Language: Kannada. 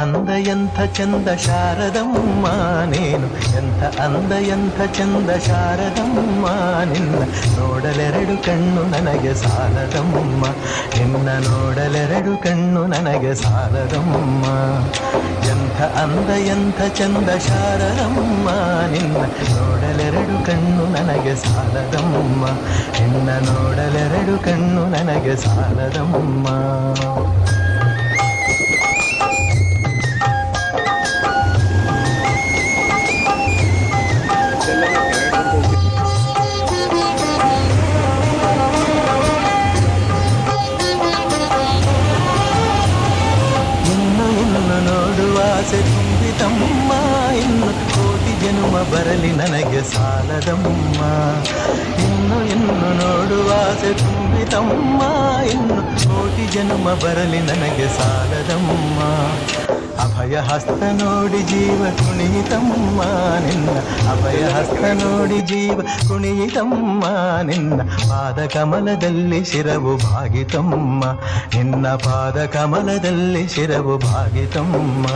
ಅಂದ ಎಂಥ ಚಂದ ಶಾರದಮ್ಮ ನೀನು, ಎಂಥ ಅಂದ ಎಂಥ ಚಂದ ಶಾರದಮ್ಮ ನಿನ್ನ ನೋಡಲೆರಡು ಕಣ್ಣು ನನಗೆ ಸಾಲದಮ್ಮ, ನಿನ್ನ ನೋಡಲೆರಡು ಕಣ್ಣು ನನಗೆ ಸಾಲದಮ್ಮ. ಎಂಥ ಅಂದ ಎಂಥ ಚಂದ ಶಾರದಮ್ಮ ನಿನ್ನ ನೋಡಲೆರಡು ಕಣ್ಣು ನನಗೆ ಸಾಲದಮ್ಮ, ನಿನ್ನ ನೋಡಲೆರಡು ಕಣ್ಣು ನನಗೆ ಸಾಲದಮ್ಮ. ನೋಡುವ ಆಸೆ ತುಂಬಿತಮ್ಮ, ಇನ್ನು ಕೋಟಿ ಜನ್ಮ ಬರಲಿ ನನಗೆ ಸಾಲದಮ್ಮ. ಇನ್ನು ನೋಡುವ ಆಸೆ ತುಂಬಿತಮ್ಮ, ಇನ್ನು ಕೋಟಿ ಜನ್ಮ ಬರಲಿ ನನಗೆ ಸಾಲದಮ್ಮ. ಅಭಯ ಹಸ್ತ ನೋಡಿ ಜೀವ ಕುಣಿಯಿತಮ್ಮ ನಿನ್ನ, ಅಭಯ ಹಸ್ತ ನೋಡಿ ಜೀವ ಕುಣಿಯಿತಮ್ಮ ನಿನ್ನ ಪಾದ ಕಮಲದಲ್ಲಿ ಶಿರವು ಭಾಗಿತಮ್ಮ, ನಿನ್ನ ಪಾದ ಕಮಲದಲ್ಲಿ ಶಿರವು ಭಾಗಿತಮ್ಮ.